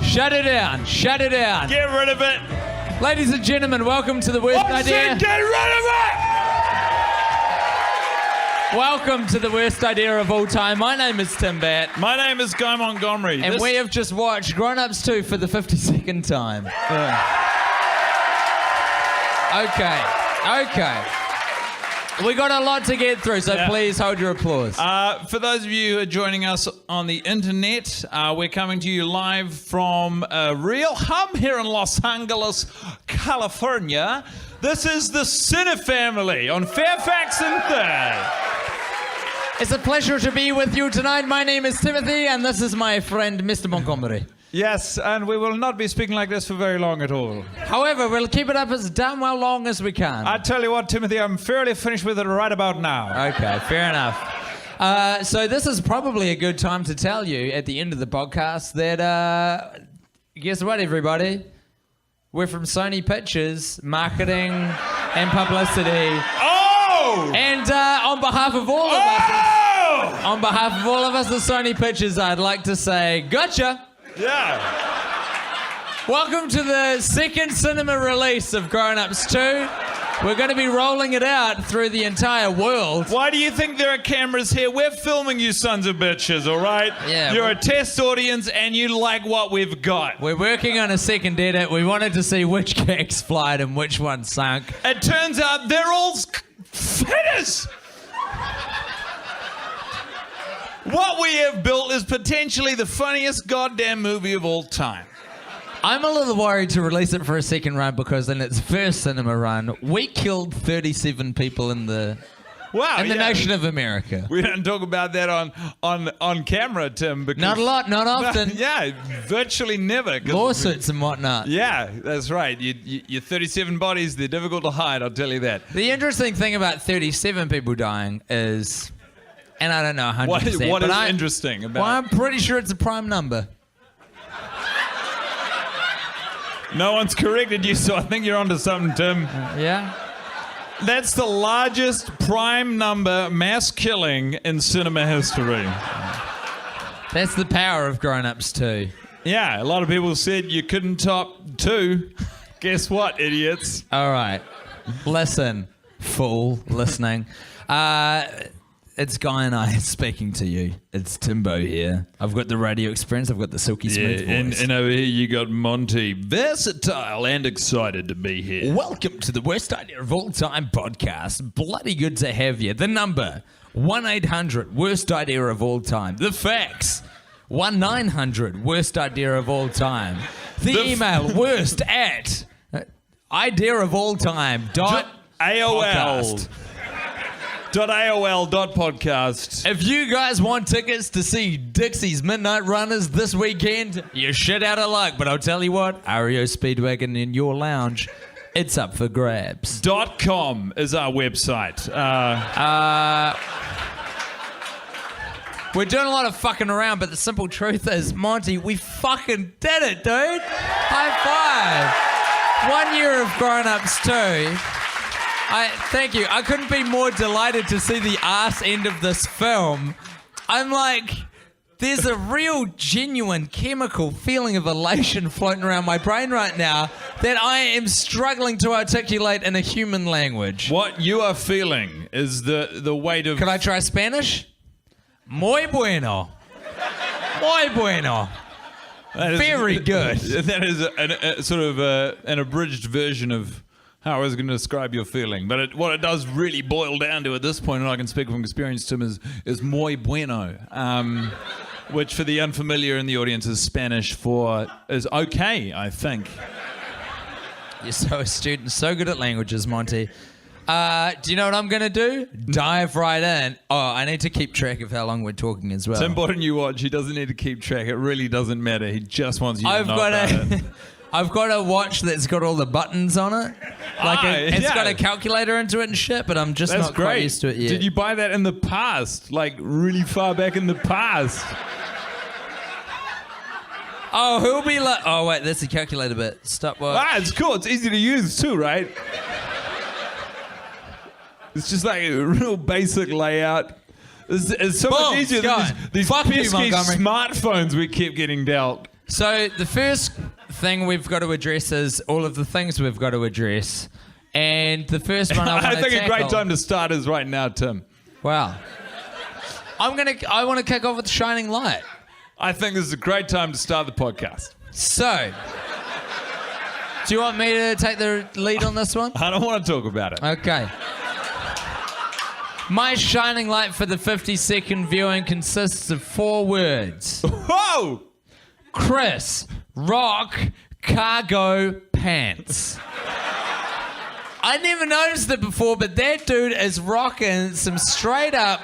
Shut it down. Shut it down. Get rid of it. Ladies and gentlemen, welcome to the worst I idea. said get rid of it. Welcome to the worst idea of all time. My name is Tim Batt. My name is Guy Montgomery. And we have just watched Grown Ups 2 for the 52nd time. Okay. We got a lot to get through, so please hold your applause. For those of you who are joining us on the internet, we're coming to you live from a real hub here in Los Angeles, California. This is the CineFamily on Fairfax and 3rd. It's a pleasure to be with you tonight. My name is Timothy, and this is my friend, Mr. Montgomery. Yes, and we will not be speaking like this for very long at all. However, we'll keep it up as damn well long as we can. I tell you what, Timothy, I'm fairly finished with it right about now. Okay, fair enough. So this is probably a good time to tell you at the end of the podcast that, guess what, everybody? We're from Sony Pictures, marketing and publicity. Oh! And on behalf of all of us at Sony Pictures, I'd like to say, gotcha! Yeah. Welcome to the second cinema release of Grown Ups 2. We're going to be rolling it out through the entire world. Why do you think there are cameras here? We're filming you sons of bitches, all right? Yeah. You're a test audience and you like what we've got. We're working on a second edit. We wanted to see which cakes flied and which one sunk. It turns out they're all fitters. What we have built is potentially the funniest goddamn movie of all time. I'm a little worried to release it for a second run because in its first cinema run, we killed 37 people in the nation of America. We don't talk about that on camera, Tim. Because not a lot, not often. Yeah, virtually never. Lawsuits and whatnot. Yeah, that's right. Your 37 bodies, they're difficult to hide, I'll tell you that. The interesting thing about 37 people dying is, and I don't know 100%. What is interesting about it? Well, I'm pretty sure it's a prime number. No one's corrected you, so I think you're onto something, Tim. Yeah? That's the largest prime number mass killing in cinema history. That's the power of Grown Ups 2. Yeah, a lot of people said you couldn't top 2. Guess what, idiots? All right. Listen, fool, listening. It's Guy and I speaking to you. It's Timbo here. I've got the radio experience. I've got the silky smooth voice. And over here you got Monty, versatile and excited to be here. Welcome to the Worst Idea of All Time podcast. Bloody good to have you. The number, 1-800 Worst Idea of All Time. The fax, 1-900 Worst Idea of All Time. The email, worst at ideaofalltime.AOL. .aol.podcast. If you guys want tickets to see Dixie's Midnight Runners this weekend, you're shit out of luck. But I'll tell you what, REO Speedwagon in your lounge, it's up for grabs. .com is our website. We're doing a lot of fucking around, but the simple truth is, Monty, we fucking did it, dude. High five. 1 year of Grown Ups 2. Thank you. I couldn't be more delighted to see the ass end of this film. I'm like, there's a real, genuine, chemical feeling of elation floating around my brain right now that I am struggling to articulate in a human language. What you are feeling is the weight of... Can I try Spanish? Muy bueno. Muy bueno. Very good. That is a sort of an abridged version of how I was going to describe your feeling. But what it does really boil down to at this point, and I can speak from experience, Tim, is muy bueno, which for the unfamiliar in the audience is Spanish for is okay, I think. You're so astute and so good at languages, Monty. Do you know what I'm going to do? Dive right in. Oh, I need to keep track of how long we're talking as well. Tim bought a new watch. He doesn't need to keep track. It really doesn't matter. He just wants you to know about it. I've got a watch that's got all the buttons on it. It's got a calculator into it and shit, but I'm just not quite used to it yet. Did you buy that in the past? Like really far back in the past? Oh, who'll be like... Oh, wait, that's the calculator bit. Stopwatch. It's cool. It's easy to use too, right? It's just like a real basic layout. It's so much easier than these pesky smartphones we keep getting dealt. So the first thing we've got to address is all of the things we've got to address. And the first one I think a great time to start is right now, Tim. Wow. I want to kick off with Shining Light. I think this is a great time to start the podcast. So, do you want me to take the lead on this one? I don't want to talk about it. Okay. My shining light for the 50-second viewing consists of 4 words. Whoa! Chris Rock Cargo Pants. I never noticed it before, but that dude is rocking some straight up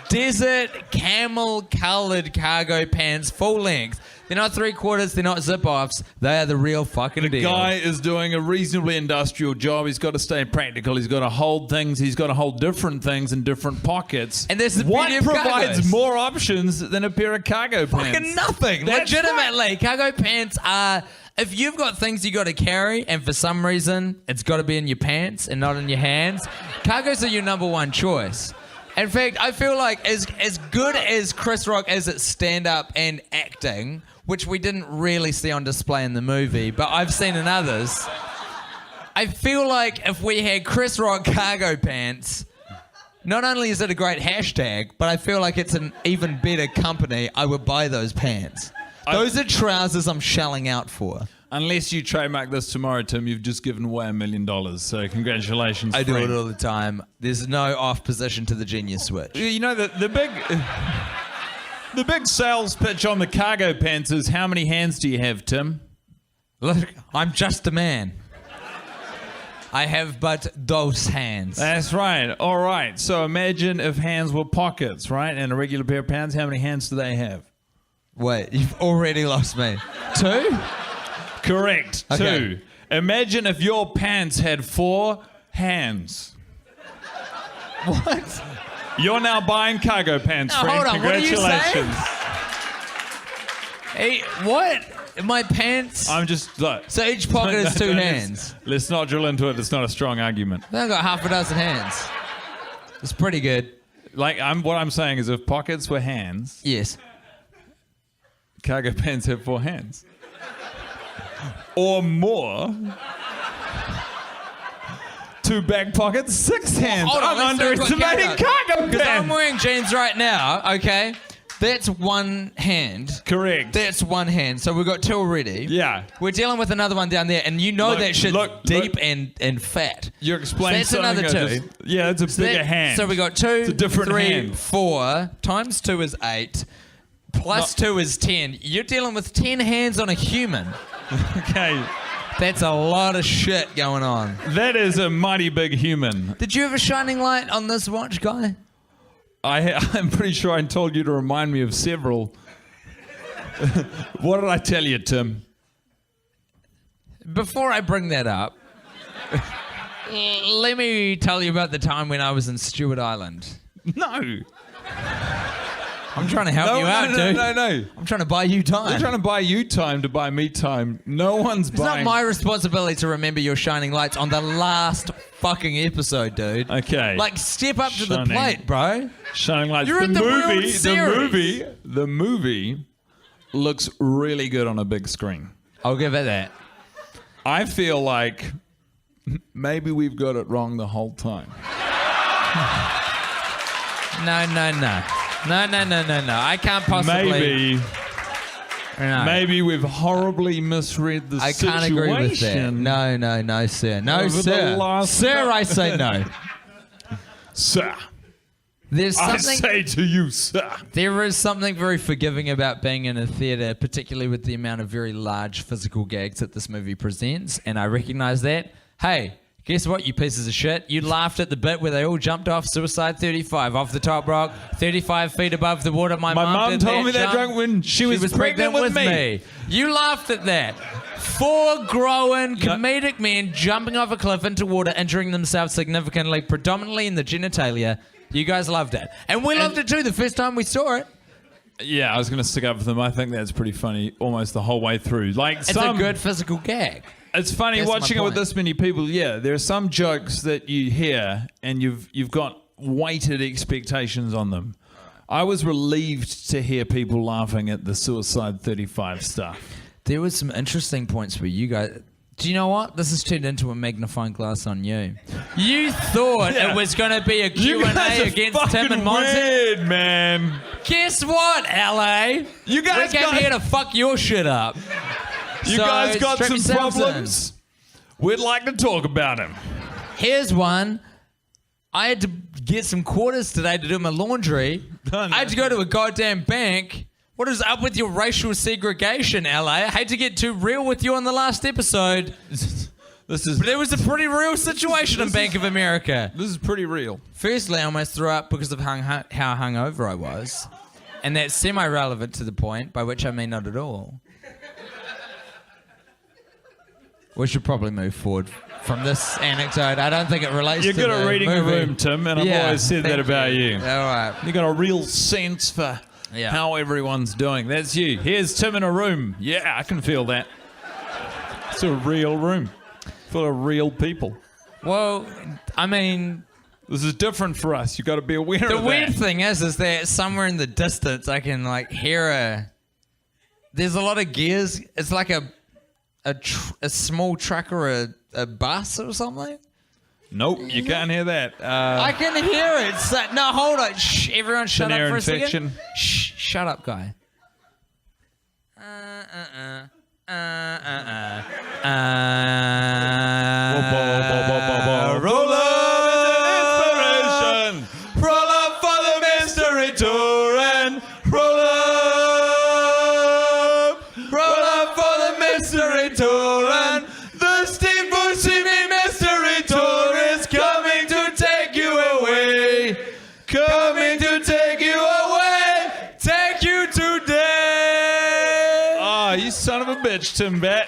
desert camel coloured cargo pants, full length. They're not 3/4, they're not zip-offs. They are the real fucking deal. Guy is doing a reasonably industrial job. He's got to stay practical. He's got to hold things. He's got to hold different things in different pockets. And there's the what beauty of provides cargos? more options than a pair of cargo pants? Fucking nothing. That's Legitimately, cargo pants are... If you've got things you got to carry, and for some reason it's got to be in your pants and not in your hands, cargos are your number one choice. In fact, I feel like as good as Chris Rock is at stand-up and acting, which we didn't really see on display in the movie, but I've seen in others, I feel like if we had Chris Rock cargo pants, not only is it a great hashtag, but I feel like it's an even better company. I would buy those pants. Those are trousers I'm shelling out for. Unless you trademark this tomorrow, Tim, you've just given away $1 million. So congratulations. I do friend. it all the time. There's no off position to the Genius Switch. You know, the big sales pitch on the cargo pants is how many hands do you have, Tim? Look, I'm just a man. I have but those hands. That's right. All right. So imagine if hands were pockets, right? And a regular pair of pants, how many hands do they have? Wait, you've already lost me. 2? Correct. Okay. 2. Imagine if your pants had 4 hands. What? You're now buying cargo pants, No, friend. hold on, what are you Congratulations. Hey, what? My pants? I'm just look. So each pocket is 2 hands. Let's not drill into it. It's not a strong argument. I've got half a dozen hands. It's pretty good. Like what I'm saying is, if pockets were hands, Yes. cargo pants have 4 hands or more. 2 back pockets, 6 hands. Hold on, I'm let's do a quick underestimating countdown. cargo Because I'm pants. wearing jeans right now, okay? That's 1 hand. Correct. That's 1 hand. So we've got 2 already. Yeah. We're dealing with another one down there, and you know that shit's deep and fat. You're explaining So that's something. another 2. Yeah, it's a bigger hand. So we got 2, It's a different 3, hand. 4, times 2 is 8, plus 2 is 10. You're dealing with 10 hands on a human. Okay. That's a lot of shit going on. That is a mighty big human. Did you have a shining light on this watch, guy? I'm pretty sure I told you to remind me of several. What did I tell you, Tim? Before I bring that up, let me tell you about the time when I was in Stewart Island. No. I'm trying to help you out, dude. No. I'm trying to buy you time. They're trying to buy you time to buy me time. No one's It's buying. not my responsibility to remember your shining lights on the last fucking episode, dude. Okay. Like, step up to the Shining. plate, bro. Shining lights. You're in the World Series. The movie looks really good on a big screen. I'll give it that. I feel like maybe we've got it wrong the whole time. No. I can't possibly. Maybe we've horribly misread the I situation. can't agree with that. No, sir. No, Over the sir. last- Sir, I say no. Sir, There's I something. say to you, sir. There is something very forgiving about being in a theatre, particularly with the amount of very large physical gags that this movie presents, and I recognise that. Hey, guess what, you pieces of shit? You laughed at the bit where they all jumped off Suicide 35, off the top rock, 35 feet above the water. My mum did told me that jump. drunk when she was pregnant with me. You laughed at that. 4 grown comedic men jumping off a cliff into water, injuring themselves significantly, predominantly in the genitalia. You guys loved it. And we loved it too the first time we saw it. Yeah, I was going to stick up for them. I think that's pretty funny almost the whole way through. Like It's a good physical gag. It's funny That's my watching it with point. this many people. Yeah, there are some jokes that you hear and you've got weighted expectations on them. I was relieved to hear people laughing at the Suicide 35 stuff. There was some interesting points where you guys... Do you know what? This has turned into a magnifying glass on you. You thought it was going to be a Q&A against Tim and Monty. Weird, man. Guess what, LA? You guys We're here to fuck your shit up. You guys got some problems? We'd like to talk about them. Here's one. I had to get some quarters today to do my laundry. I had to go to a goddamn bank. What is up with your racial segregation, LA? I hate to get too real with you on the last episode. But it was a pretty real situation in Bank of America. This is pretty real. Firstly, I almost threw up because of how hungover I was. And that's semi-relevant to the point, by which I mean not at all. We should probably move forward from this anecdote. I don't think it relates You're to good at the reading the movie. room, Tim, and I've always said that about you. All right. You got a real sense for how everyone's doing. That's you. Here's Tim in a room. Yeah, I can feel that. It's a real room full of real people. Well, I mean... This is different for us. You got to be aware of that. The weird thing is that somewhere in the distance I can hear there's a lot of gears. It's like a small truck or a bus or something. Nope, you can't hear that. I can hear it. No, hold on. Shh, everyone shut up for a second. Shh, shut up, guy. Roll up inspiration. Roll up for the mystery tour and roll up for the mystery tour and the Steve Buscemi mystery tour is coming to take you away. Coming to take you away. Take you today. Oh, you son of a bitch, Tim Bat.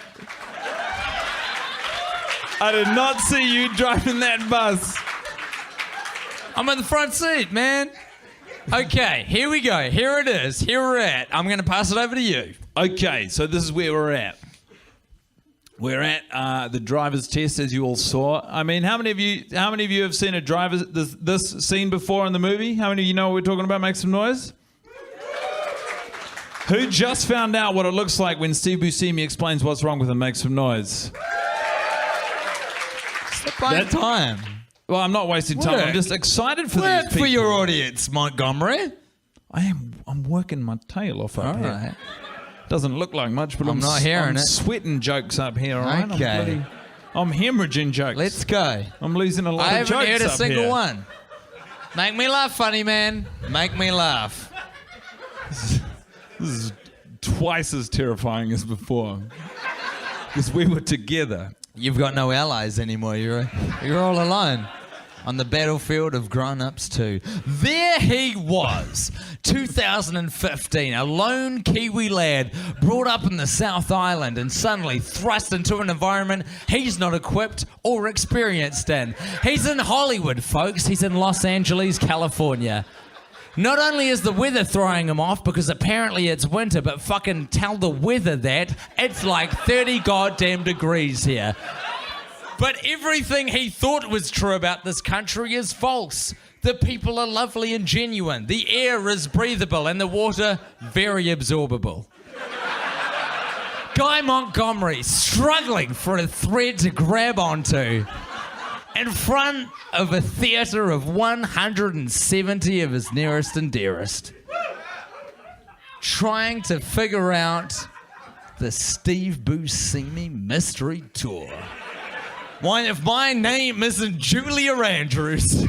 I did not see you driving that bus. I'm in the front seat, man. Okay, here we go. Here it is. Here we're at. I'm going to pass it over to you. Okay, so this is where we're at. We're at the driver's test, as you all saw. I mean, how many of you have seen a driver's this scene before in the movie? How many of you know what we're talking about? Make some noise. Who just found out what it looks like when Steve Buscemi explains what's wrong with him? Make some noise. That time. Well, I'm not wasting time. I'm just excited for these people. For your audience, Montgomery. I'm working my tail off up here. Right. Doesn't look like much, but I'm not hearing it. Sweating jokes up here, all right? Okay. I'm hemorrhaging jokes. Let's go. I'm losing a lot of jokes up here. I haven't heard a single one. Make me laugh, funny man. Make me laugh. This is twice as terrifying as before. Because we were together. You've got no allies anymore. You're all alone on the battlefield of grown-ups too. There he was, 2015, a lone Kiwi lad brought up in the South Island and suddenly thrust into an environment he's not equipped or experienced in. He's in Hollywood, folks. He's in Los Angeles, California. Not only is the weather throwing him off because apparently it's winter, but fucking tell the weather that it's like 30 goddamn degrees here. But everything he thought was true about this country is false. The people are lovely and genuine. The air is breathable and the water very absorbable. Guy Montgomery struggling for a thread to grab onto in front of a theatre of 170 of his nearest and dearest. Trying to figure out the Steve Buscemi mystery tour. Why, if my name isn't Julia Andrews,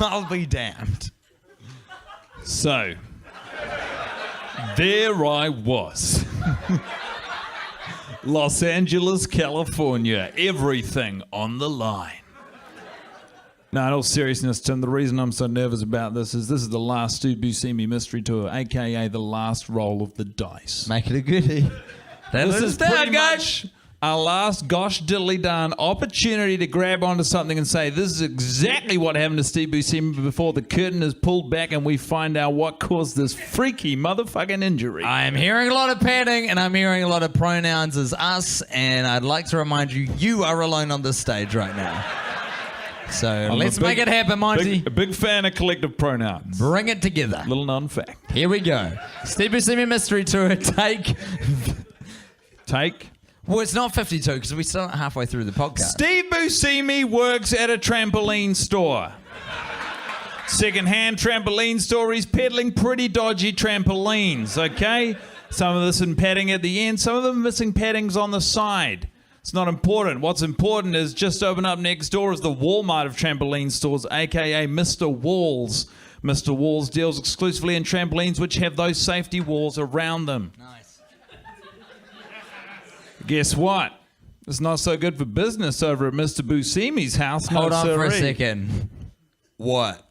I'll be damned. So, there I was. Los Angeles, California. Everything on the line. No, in all seriousness, Tim, the reason I'm so nervous about this is the last Steve Buscemi mystery tour, a.k.a. the last roll of the dice. Make it a goodie. This is pretty much our last gosh diddly darn opportunity to grab onto something and say, this is exactly what happened to Steve Buscemi before the curtain is pulled back and we find out what caused this freaky motherfucking injury. I'm hearing a lot of padding and I'm hearing a lot of pronouns as us, and I'd like to remind you, you are alone on this stage right now. So let's make it happen, Monty. A big fan of collective pronouns. Bring it together. Little known fact. Here we go. Steve Buscemi Mystery Tour, take take. Well, it's not 52 because we're still not halfway through the podcast. Steve Buscemi works at a trampoline store. Second-hand trampoline store. He's peddling pretty dodgy trampolines, okay? Some of this in padding at the end, some of them missing paddings on the side. It's not important. What's important is just open up next door is the Walmart of trampoline stores, aka Mr. Walls. Mr. Walls deals exclusively in trampolines which have those safety walls around them. Nice. Guess what? It's not so good for business over at Mr. Buscemi's house. Hold on for a siree. second. What?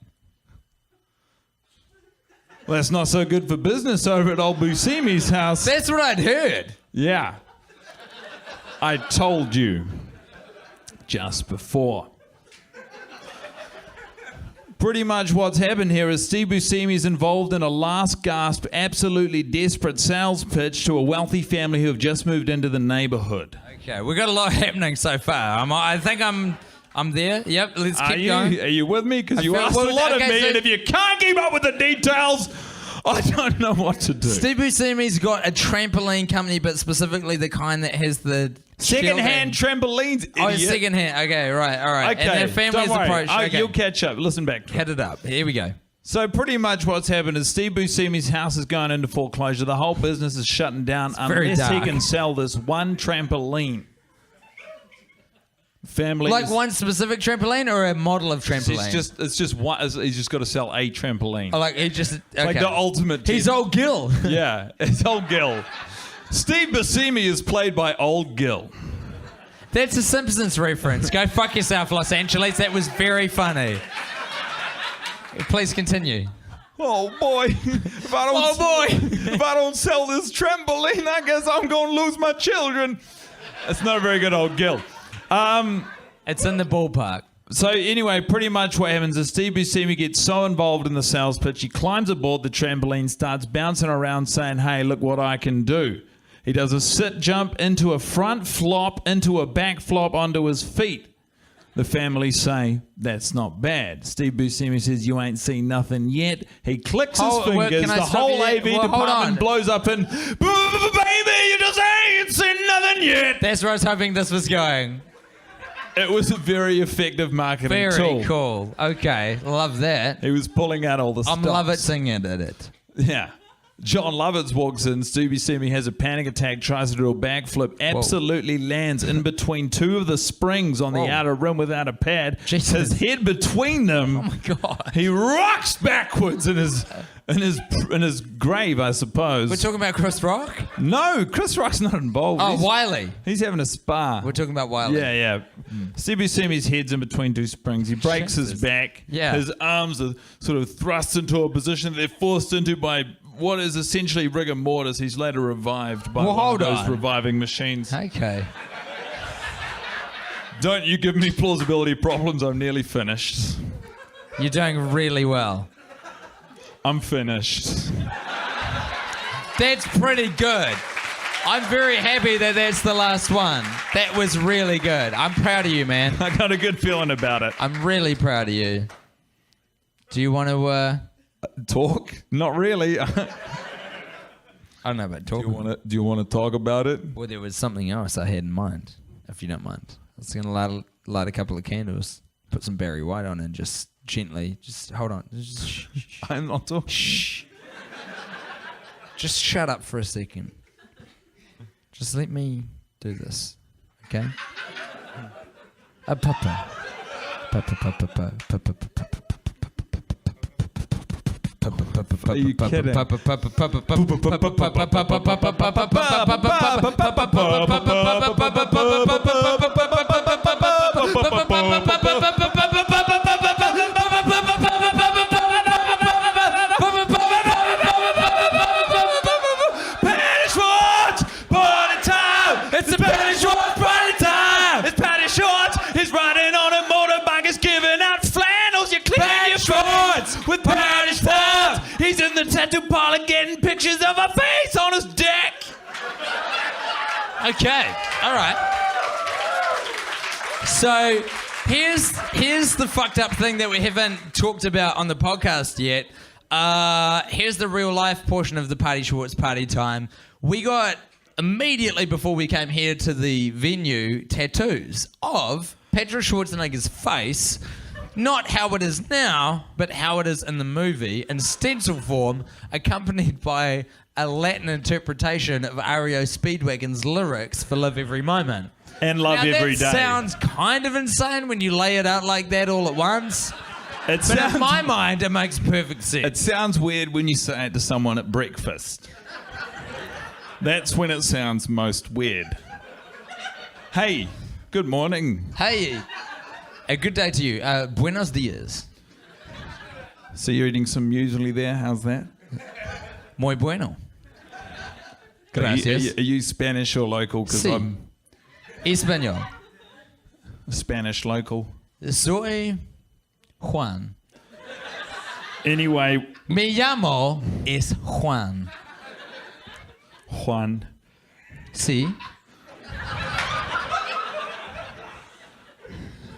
Well, that's not so good for business over at old Buscemi's house. That's what I'd heard. Yeah. I told you just before. Pretty much what's happened here is Steve Buscemi is involved in a last gasp, absolutely desperate sales pitch to a wealthy family who have just moved into the neighborhood. Okay, we've got a lot happening so far. I think I'm there. Yep, let's keep going. Are you with me? Because you feel- asked a well, lot of okay, me, so- and if you can't keep up with the details, I don't know what to do. Steve Buscemi's got a trampoline company, but specifically the kind that has the Second-hand trampolines, idiot. Oh, second-hand. Okay, right, all right. Okay, And their family's don't worry. approach. Okay. You'll catch up. Listen back to it. Hit it up. Here we go. So pretty much what's happened is Steve Buscemi's house is going into foreclosure. The whole business is shutting down very unless he dark. can sell this one trampoline. Family Like is- one specific trampoline or a model of trampoline? it's just one. He's just got to sell a trampoline. Oh, like he just okay. Like the ultimate. He's tip. old Gil. Yeah, it's Old Gil. Steve Buscemi is played by Old Gil. That's a Simpsons reference. Go fuck yourself, Los Angeles. That was very funny. Please continue. Oh boy! If I don't, if I don't sell this trampoline, I guess I'm going to lose my children. That's not a very good Old Gil. It's in the ballpark. So anyway, pretty much what happens is Steve Buscemi gets so involved in the sales pitch, he climbs aboard the trampoline, starts bouncing around saying, hey, look what I can do. He does a sit jump into a front flop, into a back flop onto his feet. The family say, that's not bad. Steve Buscemi says, you ain't seen nothing yet. He clicks his fingers, can I the stop whole you there? AV Well, hold on. department blows up and, baby, you just ain't seen nothing yet. That's where I was hoping this was going. It was a very effective marketing tool. Very cool. Okay, love that. He was pulling out all the I'm stops. Lovett at it. Yeah. John Lovitz walks in. Steve Buscemi has a panic attack, tries to do a backflip, absolutely lands in between two of the springs on the Whoa. outer rim without a pad. Jesus. His head between them. Oh my god. He rocks backwards in his grave, I suppose. We're talking about Chris Rock? No, Chris Rock's not involved. Oh, Wiley. He's having a spa. We're talking about Wiley. Yeah. Steve Buscemi's head's in between two springs. He breaks his back. Yeah. His arms are sort of thrust into a position that they're forced into by what is essentially rigor mortis. He's later revived by one of hold those on. reviving machines. Okay. Don't you give me plausibility problems. I'm nearly finished. You're doing really well. I'm finished. That's pretty good. I'm very happy that that's the last one. That was really good. I'm proud of you, man. I got a good feeling about it. I'm really proud of you. Do you want to, Talk? Not really. I don't know about talking. Do you want to talk about it? Well, there was something else I had in mind, if you don't mind. I was going to light a couple of candles, put some Barry White on, and just gently, just hold on. Just, I'm not talking. shh. Just shut up for a second. Just let me do this, okay? Papa. Are you kidding? It's a Patty Schwartz party time! It's Patty Schwartz. He's riding on a motorbike. He's giving out flannels. You're cleaning Patty your Schwartz Schwartz with Patty Schwartz. He's in the tattoo parlor getting pictures of a face on his deck. Okay, all right. So here's the fucked up thing that we haven't talked about on the podcast yet. Here's the real life portion of the Patty Schwartz party time. We got immediately before we came here to the venue, tattoos of Patrick Schwarzenegger's face, not how it is now, but how it is in the movie, in stencil form, accompanied by a Latin interpretation of REO Speedwagon's lyrics for Live Every Moment. And Love Now, Every Day. That sounds kind of insane when you lay it out like that all at once. It But sounds, in my mind, it makes perfect sense. it sounds weird when you say it to someone at breakfast. That's when it sounds most weird. Hey, good morning. Hey, a good day to you. Buenos dias. So you're eating some muesli there? How's that? Muy bueno. Are you, Gracias. are you Spanish or local? Because Sí. I'm Español. Spanish local. Soy Juan. Anyway, Me llamo es Juan. Juan. Sí.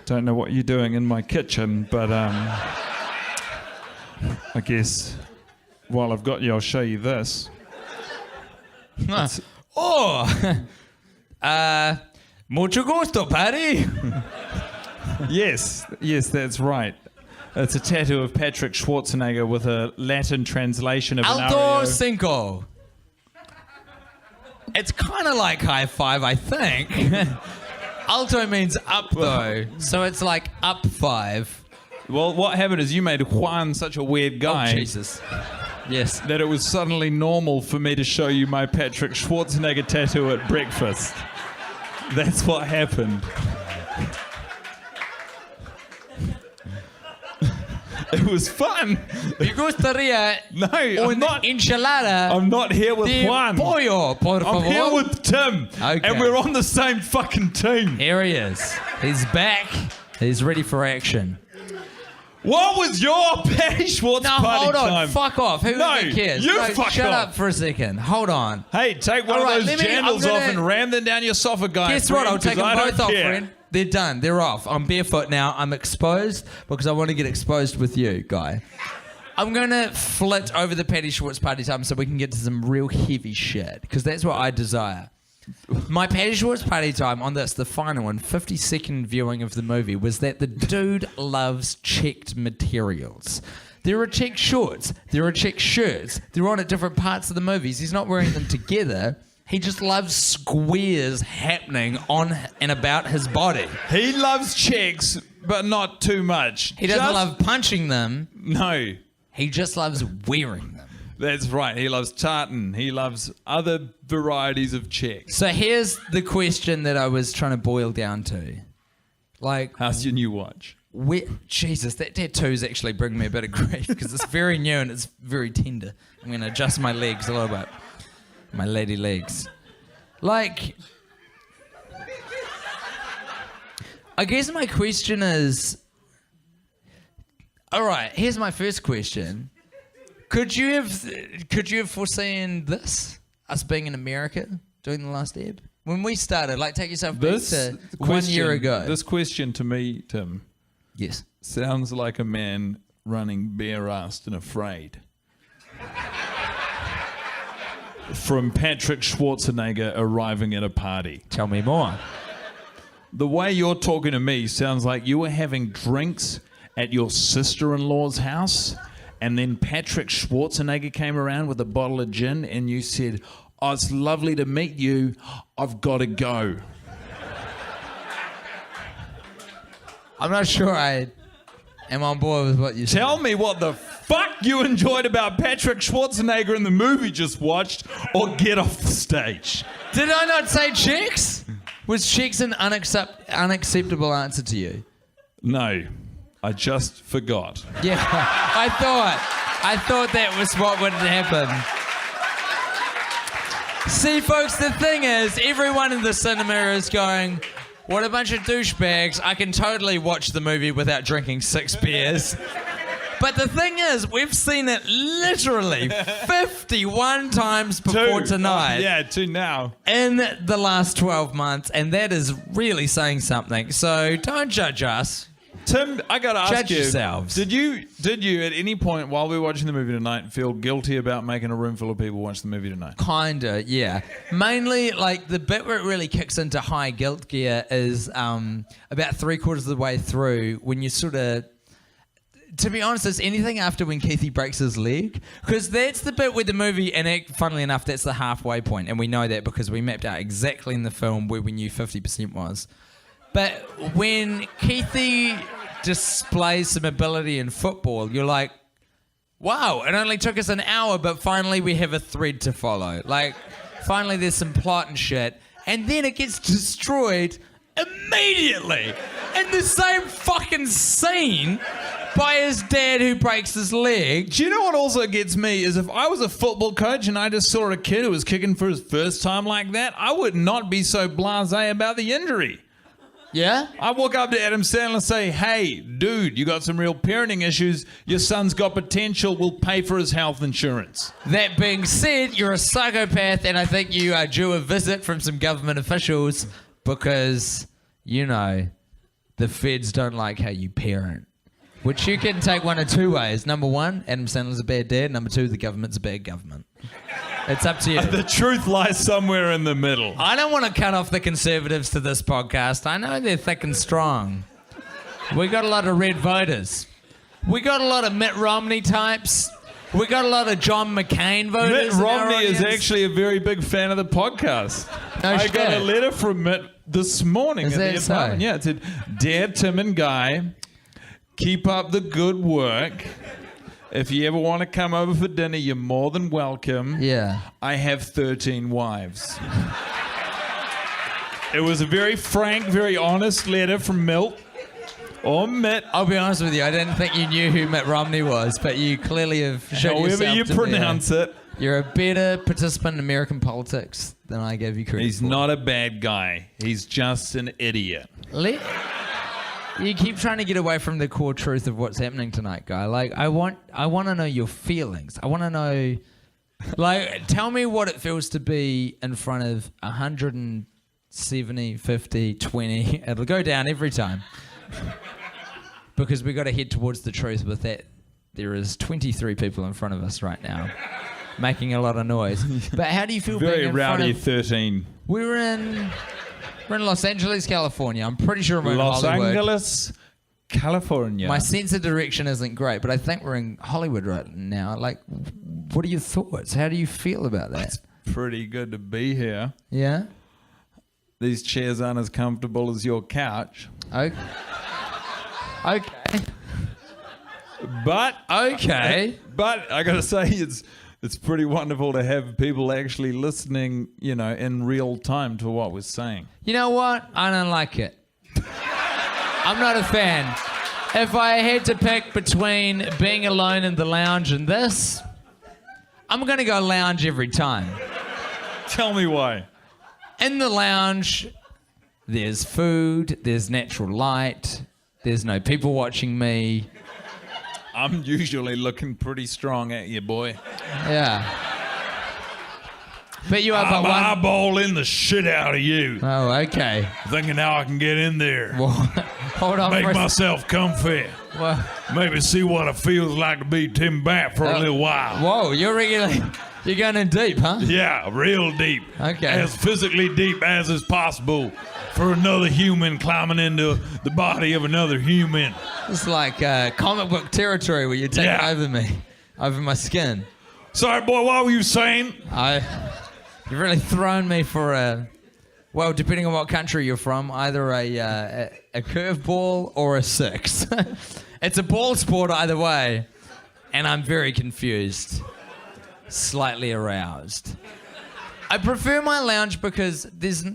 Don't know what you're doing in my kitchen, but I guess while I've got you, I'll show you this. Oh. Mucho gusto, Patty. Yes, that's right. It's a tattoo of Patrick Schwarzenegger with a Latin translation of an Alto REO. cinco. It's kind of like high five, I think. Alto means up, though. So it's like up five. Well, what happened is you made Juan such a weird guy Oh, Jesus. Yes. that it was suddenly normal for me to show you my Patrick Schwarzenegger tattoo at breakfast. That's what happened. It was fun. Me gustaría No, I'm not. enchilada I'm not here with de Juan. pollo, por favor. I'm here with Tim, Okay. and we're on the same fucking team. Here he is. He's back. He's ready for action. What was your Patty Schwartz No, party hold on. time? Fuck off. Who No, even cares? you No, fuck shut off. up for a second. Hold on. Hey, take one All right, of those let me- I'm jandals gonna- off and ram them down your sofa, guy. Guess what? I'll take them I both don't off, care. friend. They're done. They're off. I'm barefoot now. I'm exposed because I want to get exposed with you, guy. I'm going to flit over the Patty Schwartz party time so we can get to some real heavy shit because that's what I desire. My Patty Schwartz party time on this, the final one, 52nd viewing of the movie, was that the dude loves checked materials. There are checked shorts. There are checked shirts. They're on at different parts of the movies. He's not wearing them together. He just loves squares happening on and about his body. He loves checks, but not too much. He doesn't Just- love punching them. No, He just loves wearing them. that's right. He loves tartan. He loves other varieties of checks. So here's the question that I was trying to boil down to. Like, How's your new watch? Jesus, that tattoo's actually bringing me a bit of grief because it's very new and it's very tender. I'm going to adjust my legs a little bit. My lady legs. Like, I guess my question is, all right, here's my first question. Could you have foreseen this? Us being in America doing the last ebb? When we started, like take yourself back to 1 year ago. This question to me, Tim, Yes. sounds like a man running bare-assed and afraid. From Patrick Schwarzenegger arriving at a party. Tell me more. The way you're talking to me sounds like you were having drinks at your sister-in-law's house, and then Patrick Schwarzenegger came around with a bottle of gin, and you said, "Oh, it's lovely to meet you. I've got to go." I'm not sure I am on board with what you said. Tell me what the fuck you enjoyed about Patrick Schwarzenegger in the movie you just watched, or get off the stage. Did I not say chicks? Was chicks an unacceptable answer to you? No, I just forgot. Yeah, I thought that was what would happen. See, folks, the thing is, everyone in the cinema is going, what a bunch of douchebags. I can totally watch the movie without drinking 6 beers. But the thing is, we've seen it literally 51 times before tonight. Yeah, 2 now. In the last 12 months, and that is really saying something. So don't judge us. Tim, I gotta ask Judge you. yourselves. Did you at any point while we were watching the movie tonight feel guilty about making a room full of people watch the movie tonight? Kinda, yeah. Mainly, like, the bit where it really kicks into high guilt gear is about 3/4 of the way through when you sort of... To be honest, it's anything after when Keithy breaks his leg. Because that's the bit where the movie, and funnily enough, that's the halfway point. And we know that because we mapped out exactly in the film where we knew 50% was. But when Keithy displays some ability in football, you're like, wow, it only took us an hour, but finally we have a thread to follow. Like, finally there's some plot and shit. And then it gets destroyed immediately in the same fucking scene by his dad who breaks his leg. Do you know what also gets me is if I was a football coach and I just saw a kid who was kicking for his first time like that, I would not be so blasé about the injury. Yeah? I walk up to Adam Sandler and say, hey, dude, you got some real parenting issues. Your son's got potential. We'll pay for his health insurance. That being said, you're a psychopath, and I think you are due a visit from some government officials because, you know, the feds don't like how you parent. Which you can take one of two ways. Number one, Adam Sandler's a bad dad. Number two, the government's a bad government. It's up to you. The truth lies somewhere in the middle. I don't want to cut off the conservatives to this podcast. I know they're thick and strong. We got a lot of red voters. We got a lot of Mitt Romney types. We got a lot of John McCain voters. Mitt Romney is actually a very big fan of the podcast. I got a letter from Mitt this morning Is in the that so? apartment. Yeah, it said, Dear Tim and Guy, keep up the good work. If you ever want to come over for dinner, you're more than welcome. Yeah. I have 13 wives. It was a very frank, very honest letter from Milt. Or Mitt. I'll be honest with you, I didn't think you knew who Mitt Romney was, but you clearly have shown However yourself you to pronounce it. You're a better participant in American politics than I gave you credit He's for. not a bad guy. He's just an idiot. You keep trying to get away from the core truth of what's happening tonight, guy. Like, I want to know your feelings. I want to know, like, tell me what it feels to be in front of 170, 50, 20. It'll go down every time. Because we got to head towards the truth with that. There is 23 people in front of us right now, making a lot of noise. But how do you feel Very being in rowdy front of... 13. We're in Los Angeles, California. I'm pretty sure we're in Los Hollywood. Angeles, California. My sense of direction isn't great, but I think we're in Hollywood right now. Like, what are your thoughts? How do you feel about that? It's pretty good to be here. Yeah? These chairs aren't as comfortable as your couch. Okay. But Okay. But I gotta say, it's pretty wonderful to have people actually listening, you know, in real time to what we're saying. You know what? I don't like it. I'm not a fan. If I had to pick between being alone in the lounge and this, I'm going to go lounge every time. Tell me why. In the lounge, there's food, there's natural light, there's no people watching me. I'm usually looking pretty strong at you, boy. Yeah. But you are I'm but one... eyeballing the shit out of you. Oh, okay. Thinking how I can get in there. Well, hold on Make for a myself comfy. well, Maybe see what it feels like to be Tim Bat for a little while. whoa, you're going in deep, huh? Yeah, real deep. Okay. As physically deep as is possible for another human climbing into the body of another human. It's like comic book territory where you're taking over me, over my skin. Sorry, boy, what were you saying? You've really thrown me for a, well, depending on what country you're from, either a curveball or a six. It's a ball sport either way, and I'm very confused, slightly aroused. I prefer my lounge because there's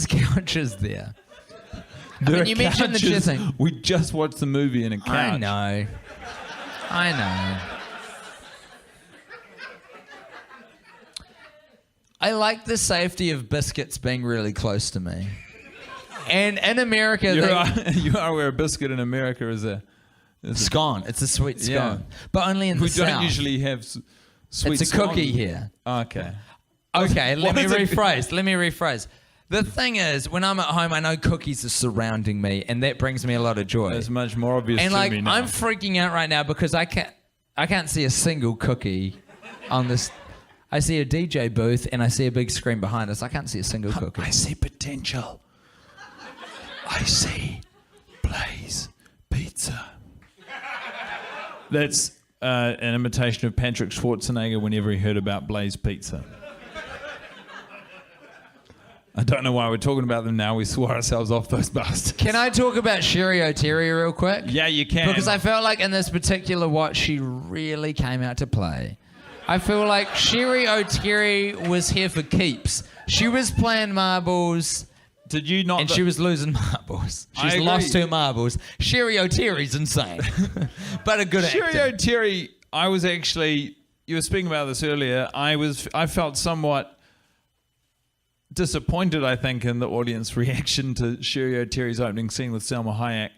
couches there. You mentioned the chair thing. We just watched the movie in a couch. I know. I like the safety of biscuits being really close to me. And in America, You are aware a biscuit in America is a scone. It's a sweet scone, Yeah. but only in the We South. don't usually have sweet It's a cookie here. Okay. Okay, let me is it? rephrase. The thing is, when I'm at home, I know cookies are surrounding me, and that brings me a lot of joy. It's much more obvious And to like, me now. I'm freaking out right now because I can't see a single cookie on this. I see a DJ booth and I see a big screen behind us. I can't see a single cookie. I see potential. I see Blaze Pizza. That's an imitation of Patrick Schwarzenegger whenever he heard about Blaze Pizza. I don't know why we're talking about them now. We swore ourselves off those bastards. Can I talk about Sherry O'Terry real quick? Yeah, you can. Because I felt like in this particular watch, she really came out to play. I feel like Sherry O'Terry was here for keeps. She was playing marbles. Did you not? And she was losing marbles. She's I lost agree. her marbles. Sherry O'Terry's insane. But a good Sherry actor. O'Terry, I was actually, you were speaking about this earlier, I felt somewhat disappointed, I think, in the audience reaction to Sherry O'Terry's opening scene with Salma Hayek.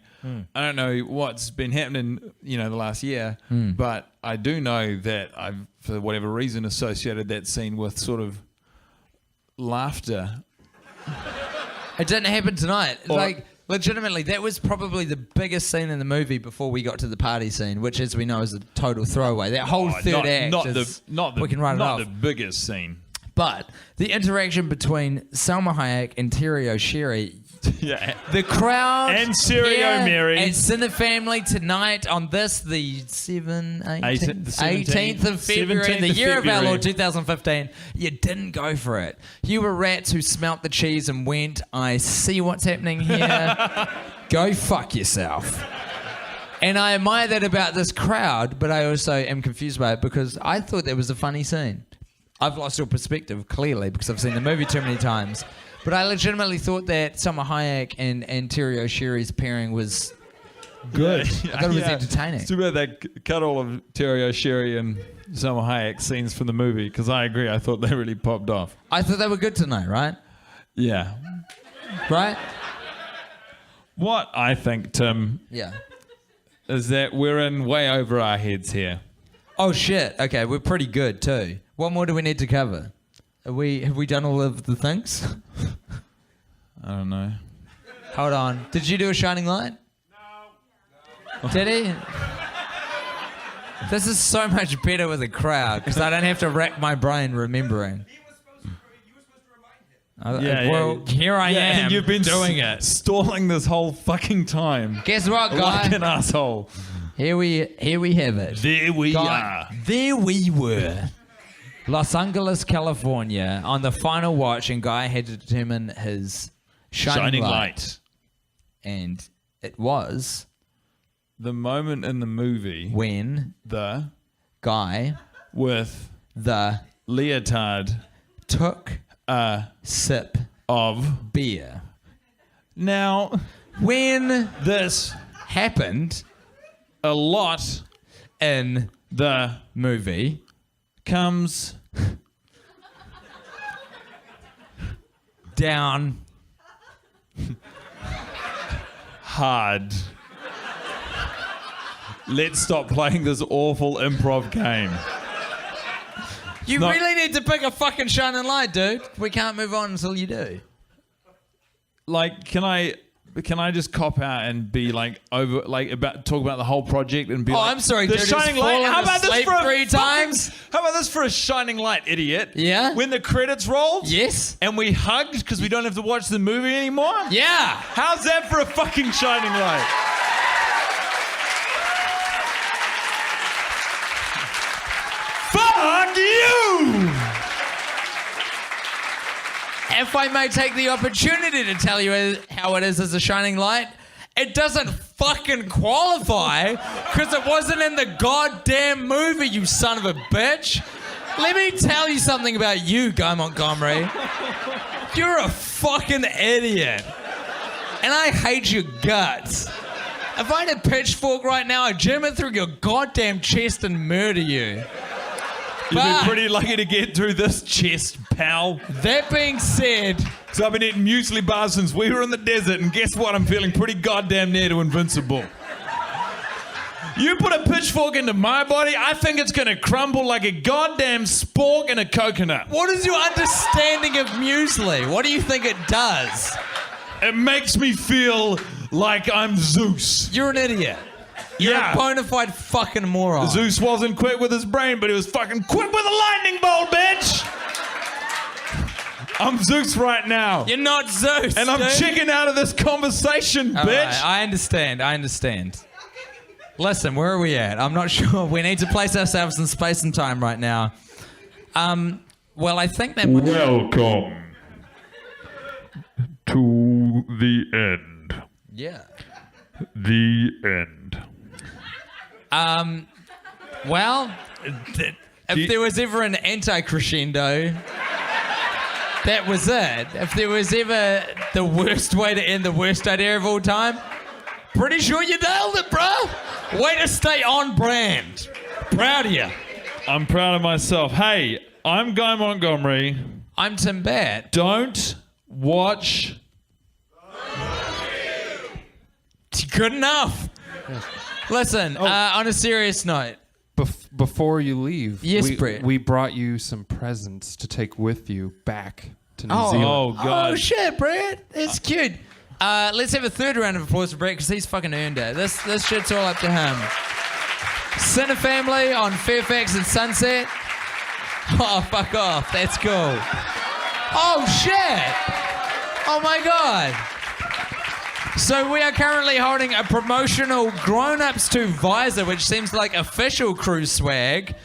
I don't know what's been happening, the last year, but I do know that I've, for whatever reason, associated that scene with sort of laughter. It didn't happen tonight. Like, legitimately, that was probably the biggest scene in the movie before we got to the party scene, which, as we know, is a total throwaway. That whole third act we can write it off. Not the biggest scene. But the interaction between Salma Hayek and Terry O'Sherry, Yeah. the crowd And Siri here O'Meary. at CineFamily tonight on this, the 18th of February, the year of our Lord 2015, you didn't go for it. You were rats who smelt the cheese and went, I see what's happening here. Go fuck yourself. And I admire that about this crowd, but I also am confused by it because I thought that was a funny scene. I've lost your perspective, clearly, because I've seen the movie too many times. But I legitimately thought that Salma Hayek and Terry O'Sherry's pairing was good. I thought it was entertaining. It's too bad they cut all of Terry O'Sherry and Salma Hayek scenes from the movie, because I agree, I thought they really popped off. I thought they were good tonight, right? Yeah. Right? What I think, Tim, Yeah. is that we're in way over our heads here. Oh, shit. Okay, we're pretty good, too. What more do we need to cover? Have we done all of the things? I don't know. Hold on. Did you do a shining light? No. Did he? This is so much better with a crowd because I don't have to rack my brain remembering. Well, here I am. And you've been doing it. stalling this whole fucking time. Guess what, guy? Like an asshole. Here we have it. There we Guy, there we were. Los Angeles, California, on the final watch, and Guy had to determine his shining light. And it was The moment in the movie when the Guy with the leotard took a sip of beer. Now, When this happened a lot in the movie comes down hard. Let's stop playing this awful improv game. You not- really need to pick a fucking shining light, dude. We can't move on until you do. Like, can I just cop out and be like talk about the whole project and be Oh, like, I'm sorry, the dude. shining light. How about this for three times? How about this for a shining light, idiot? Yeah? When the credits rolled, Yes. and we hugged because we don't have to watch the movie anymore. Yeah. How's that for a fucking shining light? Fuck you! If I may take the opportunity to tell you how it is as a shining light, it doesn't fucking qualify because it wasn't in the goddamn movie, you son of a bitch. Let me tell you something about you, Guy Montgomery. You're a fucking idiot. And I hate your guts. If I had a pitchfork right now, I'd jam it through your goddamn chest and murder you. You'd But- be pretty lucky to get through this chest, pal. That being said, Because I've been eating muesli bars since we were in the desert, and guess what? I'm feeling pretty goddamn near to invincible. You put a pitchfork into my body, I think it's going to crumble like a goddamn spork in a coconut. What is your understanding of muesli? What do you think it does? It makes me feel like I'm Zeus. You're an idiot. You're Yeah. a bona fide fucking moron. Zeus wasn't quick with his brain, but he was fucking quick with a lightning bolt, bitch! I'm Zeus right now. You're not Zeus. And I'm dude. checking out of this conversation, All bitch. right, I understand. Listen, where are we at? I'm not sure. We need to place ourselves in space and time right now. Well, I think that... Welcome to the end. Yeah. The end. Well, if there was ever an anti-crescendo, that was it. If there was ever the worst way to end the worst idea of all time, pretty sure you nailed it, bro. Way to stay on brand. Proud of you. I'm proud of myself. Hey, I'm Guy Montgomery. I'm Tim Batt. Don't watch... Good enough. Listen, on a serious note. Before you leave, Yes, Brett. we brought you some presents to take with you back to New Oh, Zealand. Oh, God. Oh, shit, Brett. That's cute. Let's have a third round of applause for Brett because he's fucking earned it. This shit's all up to him. CineFamily on Fairfax and Sunset. Oh, fuck off. That's cool. Oh, shit. Oh, my God. So we are currently holding a promotional Grown-Ups to Visor, which seems like official cruise swag.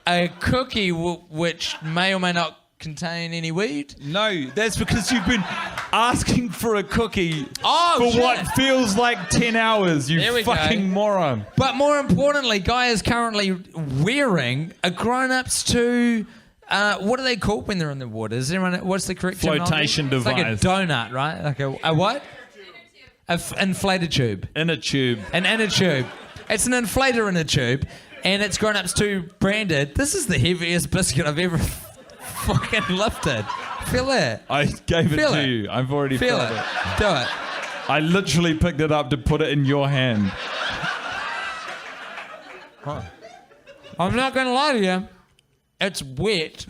A cookie which may or may not contain any weed. No, that's because you've been asking for a cookie Oh, for shit. what feels like 10 hours, you There we fucking go. moron. But more importantly, Guy is currently wearing a Grown-Ups to... what are they called when they're in the water? Is anyone? What's the correct Flotation terminology? device. It's like a donut, right? Like a what? Inflated tube. In a tube. An inner tube. It's an inflator in a tube, and it's Grown-Ups 2 branded. This is the heaviest biscuit I've ever fucking lifted. Feel that? I gave it Feel to it. you. I've already Feel felt it. it. Do it. I literally picked it up to put it in your hand. I'm not going to lie to you. It's wet.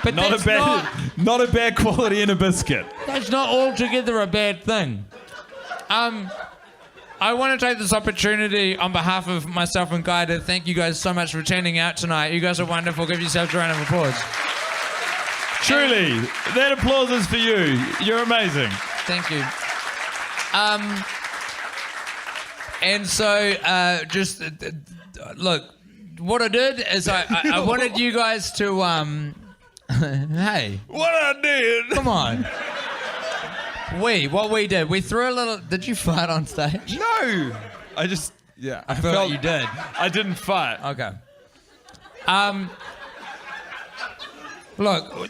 But Not a bad quality in a biscuit. That's not altogether a bad thing. I want to take this opportunity on behalf of myself and Guy to thank you guys so much for turning out tonight. You guys are wonderful. Give yourselves a round of applause. Truly, that applause is for you. You're amazing. Thank you. And so, just look, what I did is I wanted you guys to hey, What I did? come on. What we did, we threw a little. Did you fart on stage? No. I felt like you did. I didn't fight. Okay. Look,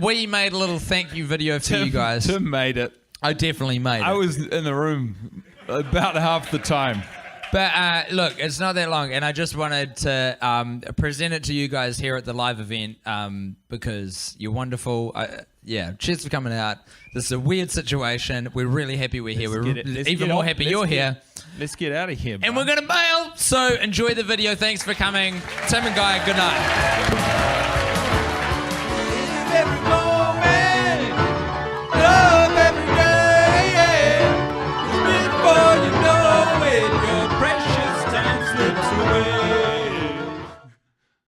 we made a little thank you video for you guys. Tim made it. I definitely made it. I was in the room about half the time. But look, it's not that long, and I just wanted to present it to you guys here at the live event because you're wonderful. Yeah, cheers for coming out. This is a weird situation. We're really happy we're here. We're even more happy you're here. Let's get out of here. And we're going to bail. So enjoy the video. Thanks for coming. Tim and Guy, good night.